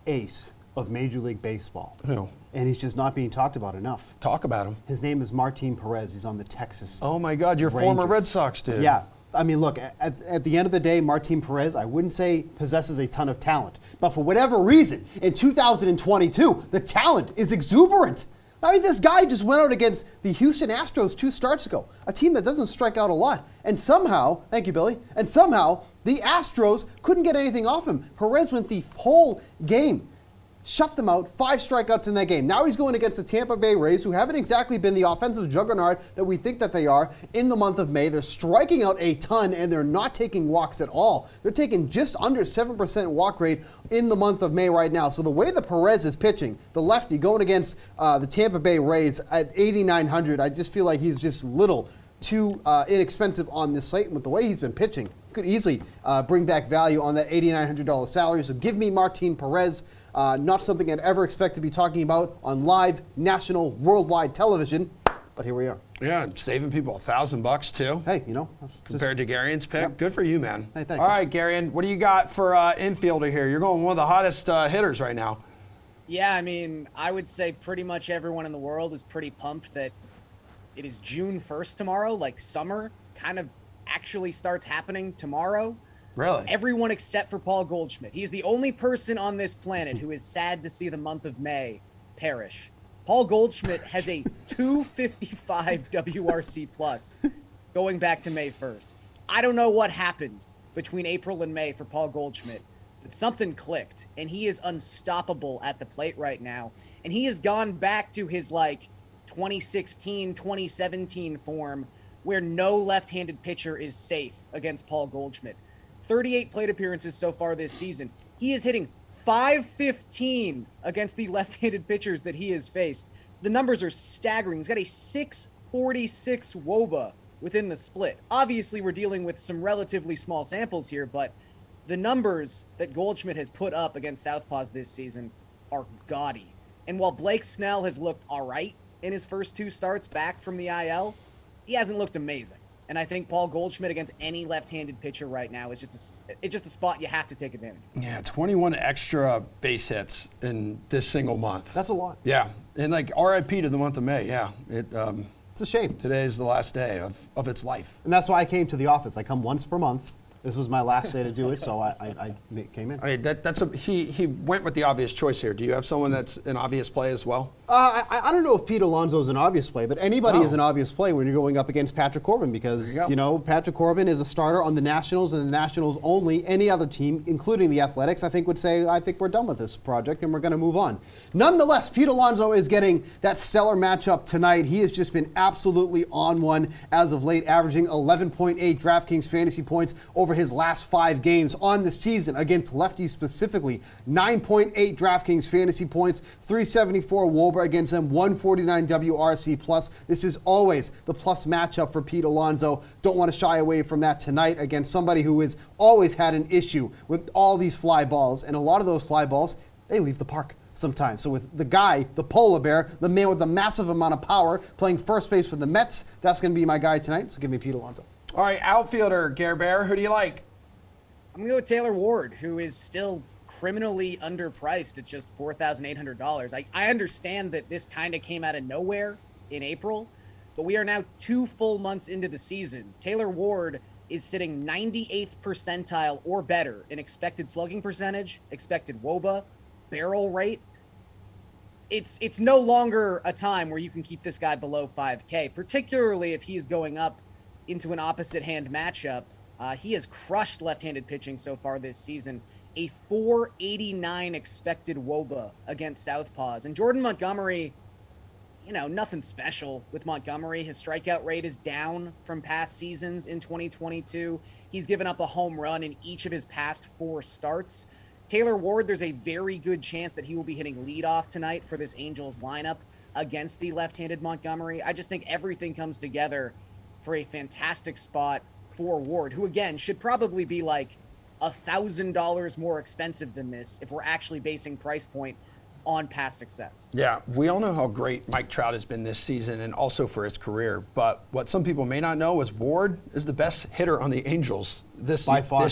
ace of Major League Baseball. Who? And he's just not being talked about enough. Talk about him. His name is Martin Perez. He's on the Texas. Oh my God, your Rangers. former Red Sox dude. Yeah. I mean, look, at the end of the day, Martin Perez, I wouldn't say possesses a ton of talent. But for whatever reason, in 2022, the talent is exuberant. I mean, this guy just went out against the Houston Astros 2 starts ago, a team that doesn't strike out a lot. And somehow, thank you, Billy, and somehow the Astros couldn't get anything off him. Perez went the whole game. Shut them out, 5 strikeouts in that game. Now he's going against the Tampa Bay Rays, who haven't exactly been the offensive juggernaut that we think that they are in the month of May. They're striking out a ton, and they're not taking walks at all. They're taking just under 7% walk rate in the month of May right now. So the way that Perez is pitching, the lefty going against the Tampa Bay Rays at 8,900, I just feel like he's just little too inexpensive on this slate. And with the way he's been pitching, could easily bring back value on that $8,900 salary. So give me Martin Perez. Not something I'd ever expect to be talking about on live, national, worldwide television, but here we are. Yeah, saving people $1,000 too. Hey, compared to Garian's pick. Yep. Good for you, man. Hey, thanks. All right, Garian, what do you got for infielder here? You're going one of the hottest hitters right now. Yeah, I mean, I would say pretty much everyone in the world is pretty pumped that it is June 1st tomorrow, like summer kind of actually starts happening tomorrow. Really? Everyone except for Paul Goldschmidt. He's the only person on this planet who is sad to see the month of May perish. Paul Goldschmidt has a 255 WRC plus going back to May 1st. I don't know what happened between April and May for Paul Goldschmidt, but something clicked, and he is unstoppable at the plate right now. And he has gone back to his 2016, 2017 form where no left-handed pitcher is safe against Paul Goldschmidt. 38 plate appearances so far this season. He is hitting 515 against the left-handed pitchers that he has faced. The numbers are staggering. He's got a 646 WOBA within the split. Obviously, we're dealing with some relatively small samples here, but the numbers that Goldschmidt has put up against Southpaws this season are gaudy. And while Blake Snell has looked all right in his first 2 starts back from the IL, he hasn't looked amazing. And I think Paul Goldschmidt against any left-handed pitcher right now is it's just a spot you have to take advantage of. Yeah, 21 extra base hits in this single month. That's a lot. Yeah, and like RIP to the month of May. Yeah, It's a shame. today is the last day of its life. And that's why I came to the office. I come once per month. This was my last day to do it, so I came in. I mean, he went with the obvious choice here. Do you have someone that's an obvious play as well? I don't know if Pete Alonso is an obvious play, but anybody is an obvious play when you're going up against Patrick Corbin because, There you go. Patrick Corbin is a starter on the Nationals and the Nationals only. Any other team, including the Athletics, I think would say, I think we're done with this project and we're going to move on. Nonetheless, Pete Alonso is getting that stellar matchup tonight. He has just been absolutely on one as of late, averaging 11.8 DraftKings fantasy points over his last 5 games on the season against lefties specifically. 9.8 DraftKings fantasy points, 374 WOBA against him, 149 WRC plus. This is always the plus matchup for Pete Alonso. Don't want to shy away from that tonight against somebody who has always had an issue with all these fly balls, and a lot of those fly balls, they leave the park sometimes. So with the guy, the polar bear, the man with the massive amount of power, playing first base for the Mets, that's going to be my guy tonight. So give me Pete Alonso. All right, outfielder, Gare Bear, who do you like? I'm going to go with Taylor Ward, who is still criminally underpriced at just $4,800. I understand that this kind of came out of nowhere in April, but we are now 2 full months into the season. Taylor Ward is sitting 98th percentile or better in expected slugging percentage, expected WOBA, barrel rate. It's no longer a time where you can keep this guy below 5K, particularly if he is going up into an opposite hand matchup. He has crushed left-handed pitching so far this season. A 489 expected WOBA against Southpaws. And Jordan Montgomery, nothing special with Montgomery. His strikeout rate is down from past seasons in 2022. He's given up a home run in each of his past 4 starts. Taylor Ward, there's a very good chance that he will be hitting leadoff tonight for this Angels lineup against the left-handed Montgomery. I just think everything comes together for a fantastic spot for Ward, who again should probably be like $1,000 more expensive than this if we're actually basing price point on past success. Yeah, we all know how great Mike Trout has been this season and also for his career. But what some people may not know is Ward is the best hitter on the Angels this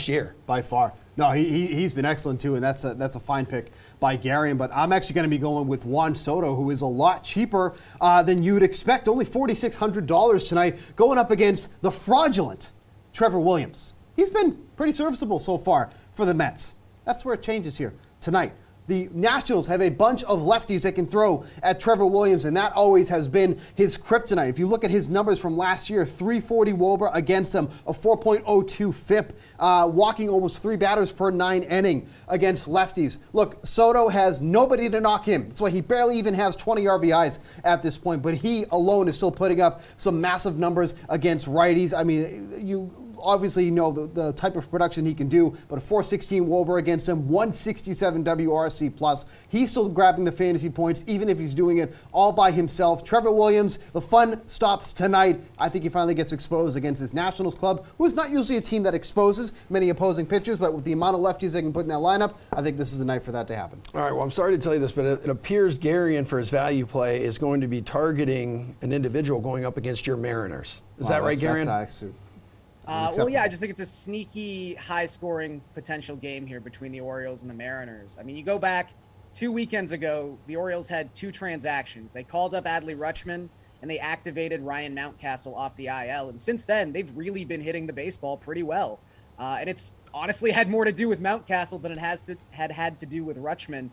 year. By far. No, he's been excellent too, and that's a fine pick by Garion. But I'm actually going to be going with Juan Soto, who is a lot cheaper than you would expect. Only $4,600 tonight, going up against the fraudulent Trevor Williams. He's been pretty serviceable so far for the Mets. That's where it changes here tonight. The Nationals have a bunch of lefties that can throw at Trevor Williams, and that always has been his kryptonite. If you look at his numbers from last year, 340 WOBA against him, a 4.02 FIP, walking almost 3 batters per 9 inning against lefties. Look, Soto has nobody to knock him. That's why he barely even has 20 RBIs at this point, but he alone is still putting up some massive numbers against righties. I mean, you obviously know the type of production he can do, but a 416 WOBA against him, 167 WRC plus. He's still grabbing the fantasy points, even if he's doing it all by himself. Trevor Williams, the fun stops tonight. I think he finally gets exposed against his Nationals club, who's not usually a team that exposes many opposing pitchers, but with the amount of lefties they can put in that lineup, I think this is the night for that to happen. All right, well, I'm sorry to tell you this, but it appears Garion, for his value play, is going to be targeting an individual going up against your Mariners. Is that right, Garion? Well, yeah, I just think it's a sneaky, high-scoring potential game here between the Orioles and the Mariners. I mean, you go back 2 weekends ago, the Orioles had 2 transactions. They called up Adley Rutschman, and they activated Ryan Mountcastle off the IL. And since then, they've really been hitting the baseball pretty well. And it's honestly had more to do with Mountcastle than it had to do with Rutschman.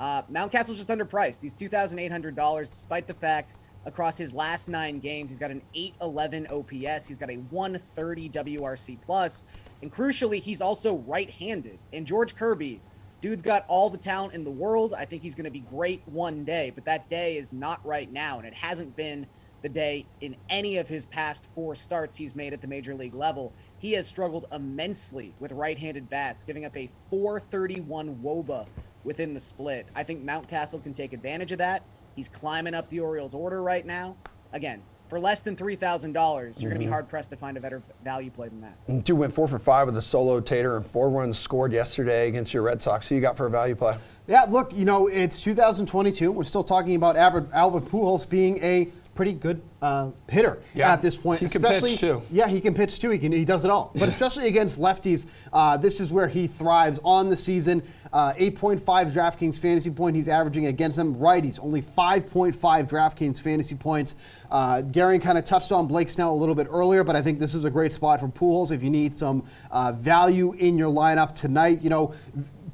Mountcastle's just underpriced. He's $2,800, despite the fact across his last 9 games, he's got an 811 OPS. He's got a 130 WRC plus. And crucially, he's also right-handed. And George Kirby, dude's got all the talent in the world. I think he's going to be great one day, but that day is not right now. And it hasn't been the day in any of his past 4 starts he's made at the major league level. He has struggled immensely with right-handed bats, giving up a 431 WOBA within the split. I think Mountcastle can take advantage of that. He's climbing up the Orioles order right now. Again, for less than $3,000, you're going to be hard-pressed to find a better value play than that. Dude went 4 for 5 with a solo tater and 4 runs scored yesterday against your Red Sox. Who you got for a value play? Yeah, look, it's 2022. We're still talking about Albert Pujols being a pretty good hitter at this point. He can pitch too. Yeah, he can pitch too. He does it all. But especially against lefties, this is where he thrives on the season. 8.5 DraftKings fantasy point he's averaging against them. Righties, only 5.5 DraftKings fantasy points. Gary kind of touched on Blake Snell a little bit earlier, but I think this is a great spot for Pujols if you need some value in your lineup tonight.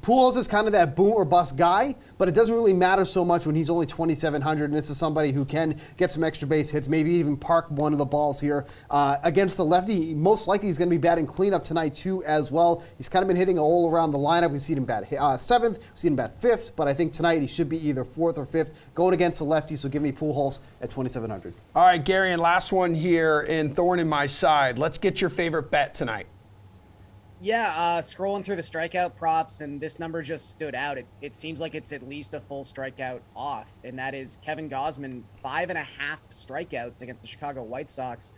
Pujols is kind of that boom or bust guy, but it doesn't really matter so much when he's only 2,700, and this is somebody who can get some extra base hits, maybe even park one of the balls here. Against the lefty, most likely he's going to be batting cleanup tonight too as well. He's kind of been hitting all around the lineup. We've seen him bat 7th, we've seen him bat 5th, but I think tonight he should be either 4th or 5th going against the lefty, so give me Pujols at 2,700. All right, Gary, and last one here in Thorn in My Side. Let's get your favorite bet tonight. Yeah, scrolling through the strikeout props, and this number just stood out. It seems like it's at least a full strikeout off, and that is Kevin Gausman, 5.5 strikeouts against the Chicago White Sox.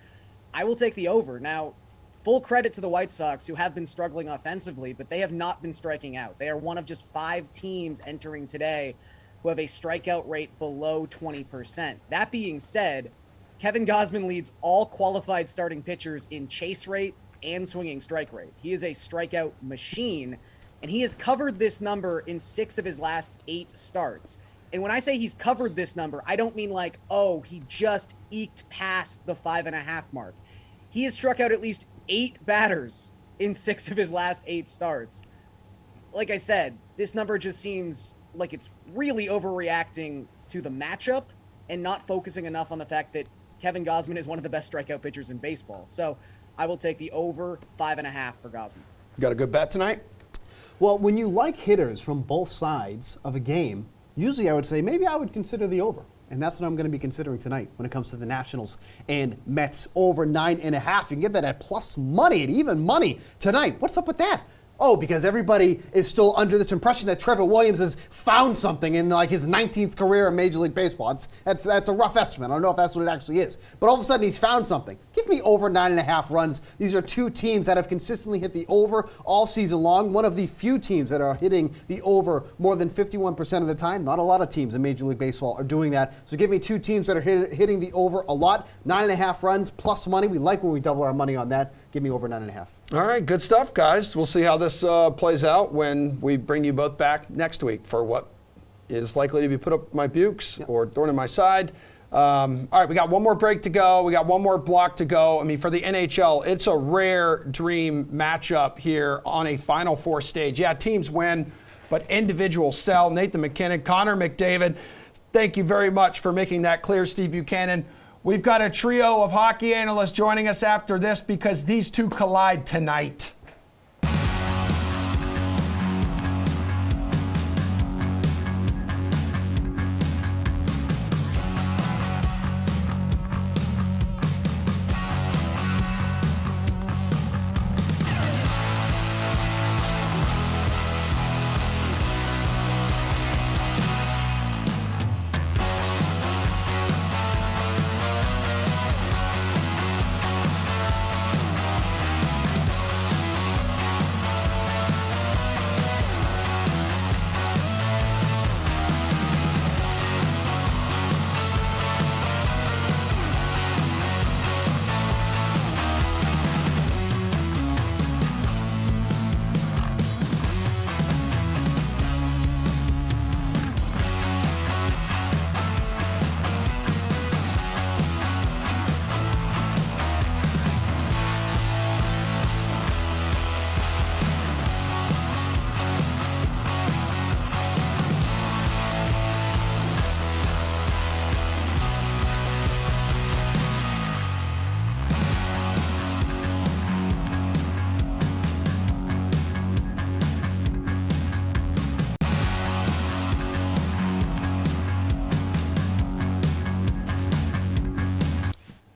I will take the over. Now, full credit to the White Sox, who have been struggling offensively, but they have not been striking out. They are one of just 5 teams entering today who have a strikeout rate below 20%. That being said, Kevin Gausman leads all qualified starting pitchers in chase rate and swinging strike rate. He is a strikeout machine, and he has covered this number in 6 of his last 8 starts. And when I say he's covered this number, I don't mean like, oh, he just eked past the 5.5 mark. He has struck out at least 8 batters in 6 of his last 8 starts. Like I said, this number just seems like it's really overreacting to the matchup and not focusing enough on the fact that Kevin Gausman is one of the best strikeout pitchers in baseball. So I will take the over 5.5 for Gausman. You got a good bet tonight? Well, when you like hitters from both sides of a game, usually I would say maybe I would consider the over. And that's what I'm going to be considering tonight when it comes to the Nationals and Mets over 9.5. You can get that at plus money, at even money tonight. What's up with that? Oh, because everybody is still under this impression that Trevor Williams has found something in like his 19th career in Major League Baseball. That's a rough estimate. I don't know if that's what it actually is. But all of a sudden he's found something. Give me over 9.5 runs. These are 2 teams that have consistently hit the over all season long. One of the few teams that are hitting the over more than 51% of the time. Not a lot of teams in Major League Baseball are doing that. So give me 2 teams that are hitting the over a lot. 9.5 runs plus money. We like when we double our money on that. Give me over 9.5. All right, good stuff, guys. We'll see how this plays out when we bring you both back next week for what is likely to be put up my bukes or thorn in my side. All right, we got one more break to go. We got one more block to go. I mean, for the NHL, it's a rare dream matchup here on a Final Four stage. Yeah, teams win, but individuals sell. Nathan MacKinnon, Connor McDavid, thank you very much for making that clear, Steve Buchanan. We've got a trio of hockey analysts joining us after this because these two collide tonight.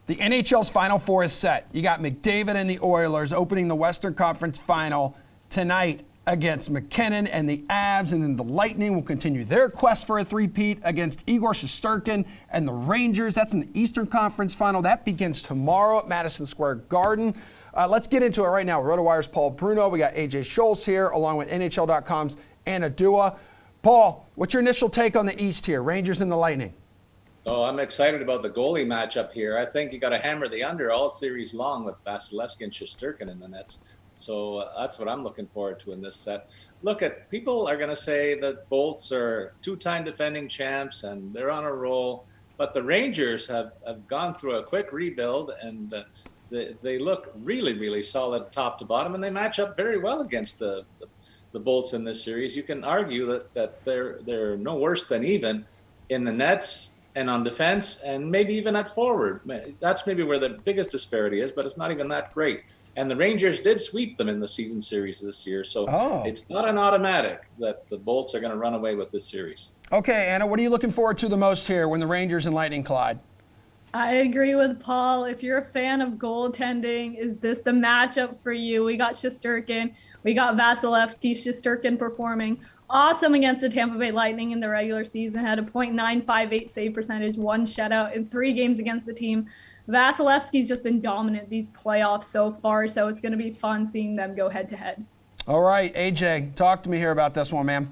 The NHL's Final Four is set. You got McDavid and the Oilers opening the Western Conference Final tonight against MacKinnon and the Avs, and then the Lightning will continue their quest for a three-peat against Igor Shesterkin and the Rangers. That's in the Eastern Conference Final. That begins tomorrow at Madison Square Garden. Let's get into it right now. RotoWire's Paul Bruno. We got AJ Scholz here, along with NHL.com's Anna Dua. Paul, what's your initial take on the East here, Rangers and the Lightning? Oh, I'm excited about the goalie matchup here. I think you got to hammer the under all series long with Vasilevsky and Shesterkin in the nets. So that's what I'm looking forward to in this set. Look, people are going to say that Bolts are two-time defending champs and they're on a roll, but the Rangers have gone through a quick rebuild, and they look really, really solid top to bottom, and they match up very well against the Bolts in this series. You can argue that they're no worse than even in the nets and on defense, and maybe even at forward. That's maybe where the biggest disparity is, but it's not even that great. And the Rangers did sweep them in the season series this year, so It's not an automatic that the Bolts are going to run away with this series. Okay, Anna, what are you looking forward to the most here when the Rangers and Lightning collide? I agree with Paul. If you're a fan of goaltending, is this the matchup for you? We got Shesterkin. We got Vasilevsky. Shesterkin performing awesome against the Tampa Bay Lightning in the regular season. Had a .958 save percentage, 1 shutout in 3 games against the team. Vasilevsky's just been dominant these playoffs so far, so it's going to be fun seeing them go head-to-head. All right, AJ, talk to me here about this one, man.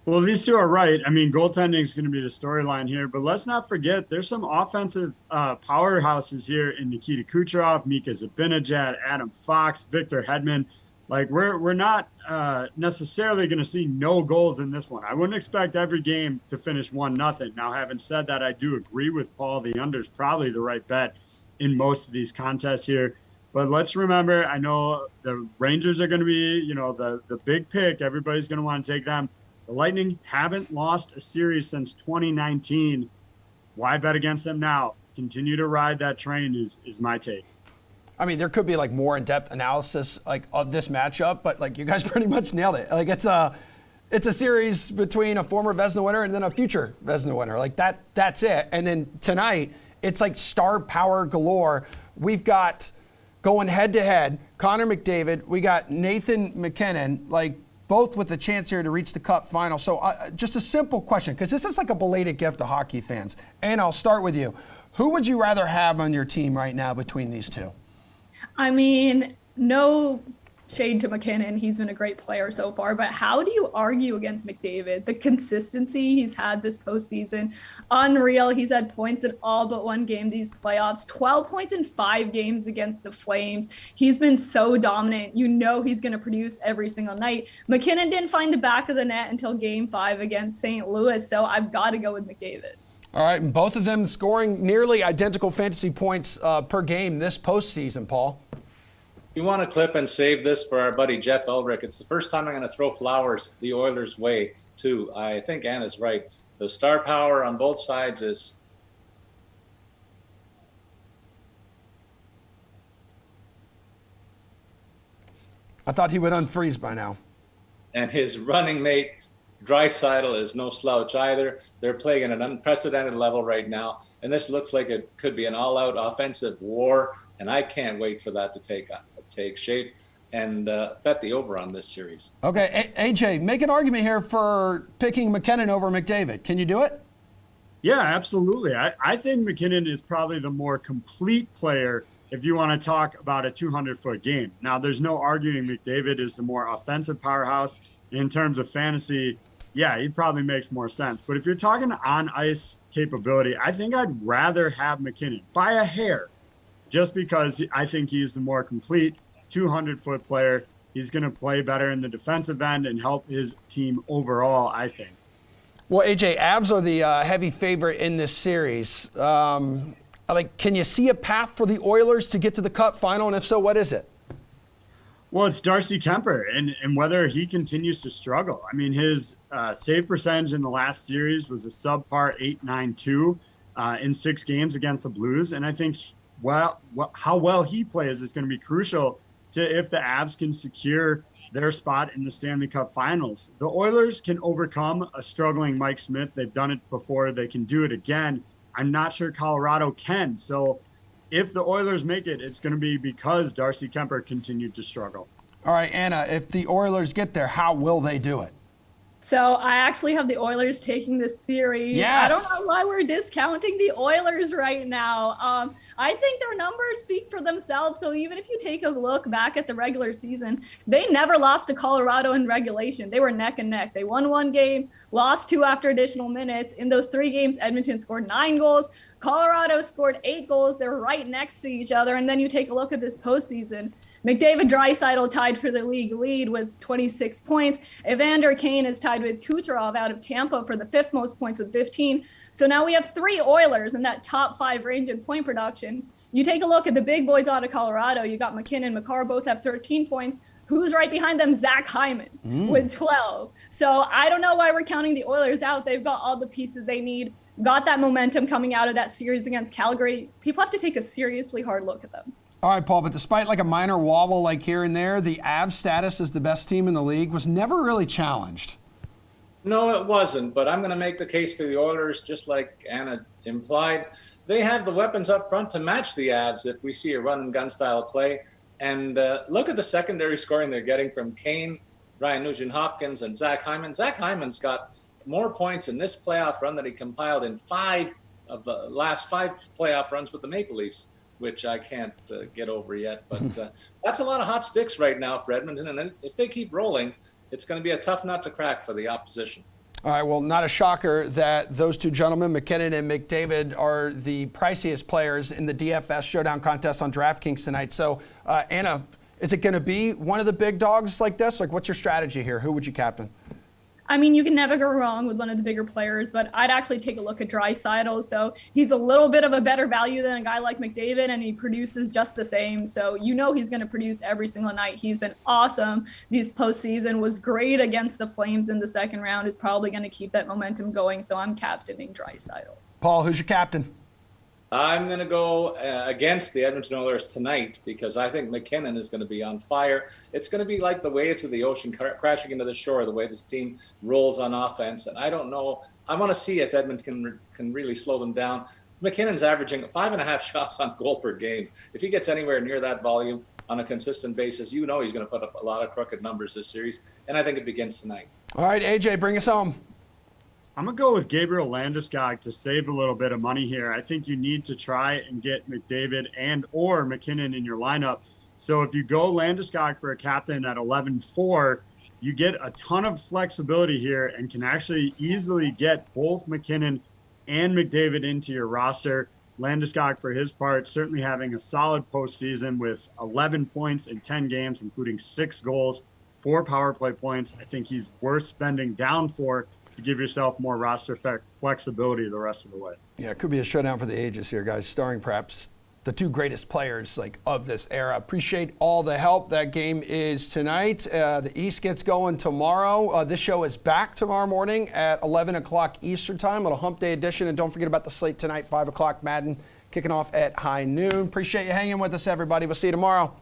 Well, these two are right. I mean, goaltending is going to be the storyline here, but let's not forget there's some offensive powerhouses here in Nikita Kucherov, Mika Zibanejad, Adam Fox, Victor Hedman. Like, we're not necessarily going to see no goals in this one. I wouldn't expect every game to finish 1-0. Now, having said that, I do agree with Paul. The under is probably the right bet in most of these contests here. But let's remember, I know the Rangers are going to be, the big pick. Everybody's going to want to take them. The Lightning haven't lost a series since 2019. Why bet against them now? Continue to ride that train is my take. I mean, there could be like more in-depth analysis of this matchup, but you guys pretty much nailed it. It's a series between a former Vezina winner and then a future Vezina winner. That's it. And then tonight, it's like star power galore. We've got going head-to-head, Connor McDavid. We got Nathan MacKinnon, both with a chance here to reach the Cup final. So just a simple question, because this is like a belated gift to hockey fans. And I'll start with you. Who would you rather have on your team right now between these two? I mean, no shade to MacKinnon. He's been a great player so far, but how do you argue against McDavid? The consistency he's had this postseason, unreal. He's had points in all but one game these playoffs, 12 points in 5 games against the Flames. He's been so dominant. You know he's going to produce every single night. MacKinnon didn't find the back of the net until Game 5 against St. Louis, so I've got to go with McDavid. All right, and both of them scoring nearly identical fantasy points per game this postseason, Paul. You want to clip and save this for our buddy Jeff Elrick. It's the first time I'm going to throw flowers the Oilers' way, too. I think Anna's right. The star power on both sides is... I thought he would unfreeze by now. And his running mate, Draisaitl, is no slouch either. They're playing at an unprecedented level right now, and this looks like it could be an all-out offensive war, and I can't wait for that to take shape and bet the over on this series. Okay, AJ, make an argument here for picking MacKinnon over McDavid. Can you do it? Yeah, absolutely. I think MacKinnon is probably the more complete player if you want to talk about a 200-foot game. Now, there's no arguing McDavid is the more offensive powerhouse. In terms of fantasy, yeah, he probably makes more sense. But if you're talking on-ice capability, I think I'd rather have MacKinnon by a hair, just because I think he's the more complete 200-foot player. He's going to play better in the defensive end and help his team overall, I think. Well, AJ, Avs are the heavy favorite in this series. Can you see a path for the Oilers to get to the Cup final? And if so, what is it? Well, it's Darcy Kemper, and whether he continues to struggle. I mean, his save percentage in the last series was a subpar .892 in 6 games against the Blues. And I think how well he plays is going to be crucial to if the Avs can secure their spot in the Stanley Cup Finals. The Oilers can overcome a struggling Mike Smith. They've done it before. They can do it again. I'm not sure Colorado can. So if the Oilers make it, it's going to be because Darcy Kemper continued to struggle. All right, Anna, if the Oilers get there, how will they do it? So I actually have the Oilers taking this series. Yes. I don't know why we're discounting the Oilers right now. I think their numbers speak for themselves. So even if you take a look back at the regular season, they never lost to Colorado in regulation. They were neck and neck. They won one game, lost 2 after additional minutes. In those 3 games, Edmonton scored 9 goals. Colorado scored 8 goals. They're right next to each other. And then you take a look at this postseason. McDavid Draisaitl tied for the league lead with 26 points. Evander Kane is tied with Kucherov out of Tampa for the 5th most points with 15. So now we have 3 Oilers in that top 5 range in point production. You take a look at the big boys out of Colorado. You got MacKinnon, Makar both have 13 points. Who's right behind them? Zach Hyman with 12. So I don't know why we're counting the Oilers out. They've got all the pieces they need, got that momentum coming out of that series against Calgary. People have to take a seriously hard look at them. All right, Paul, but despite like a minor wobble like here and there, the Avs status as the best team in the league was never really challenged. No, it wasn't, but I'm going to make the case for the Oilers, just like Anna implied. They have the weapons up front to match the Avs if we see a run-and-gun style play. And look at the secondary scoring they're getting from Kane, Ryan Nugent-Hopkins, and Zach Hyman. Zach Hyman's got more points in this playoff run than he compiled in 5 of the last 5 playoff runs with the Maple Leafs, which I can't get over yet. But that's a lot of hot sticks right now for Edmonton. And then if they keep rolling, it's going to be a tough nut to crack for the opposition. All right, well, not a shocker that those 2 gentlemen, MacKinnon and McDavid, are the priciest players in the DFS Showdown contest on DraftKings tonight. So, Anna, is it going to be one of the big dogs like this? Like, what's your strategy here? Who would you captain? I mean, you can never go wrong with one of the bigger players, but I'd actually take a look at Draisaitl. So he's a little bit of a better value than a guy like McDavid, and he produces just the same. So you know he's going to produce every single night. He's been awesome this postseason, was great against the Flames in the 2nd round, is probably going to keep that momentum going. So I'm captaining Draisaitl. Paul, who's your captain? I'm going to go against the Edmonton Oilers tonight because I think MacKinnon is going to be on fire. It's going to be like the waves of the ocean crashing into the shore, the way this team rolls on offense. And I don't know. I want to see if Edmonton can really slow them down. MacKinnon's averaging 5.5 shots on goal per game. If he gets anywhere near that volume on a consistent basis, you know he's going to put up a lot of crooked numbers this series. And I think it begins tonight. All right, AJ, bring us home. I'm going to go with Gabriel Landeskog to save a little bit of money here. I think you need to try and get McDavid and or MacKinnon in your lineup. So if you go Landeskog for a captain at 11-4, you get a ton of flexibility here and can actually easily get both MacKinnon and McDavid into your roster. Landeskog, for his part, certainly having a solid postseason with 11 points in 10 games, including 6 goals, 4 power play points. I think he's worth spending down for to give yourself more roster flexibility the rest of the way. Yeah, it could be a showdown for the ages here, guys, starring perhaps the 2 greatest players like of this era. Appreciate all the help. That game is tonight. The East gets going tomorrow. This show is back tomorrow morning at 11 o'clock Eastern time, little hump day edition. And don't forget about the slate tonight, 5 o'clock Madden, kicking off at high noon. Appreciate you hanging with us, everybody. We'll see you tomorrow.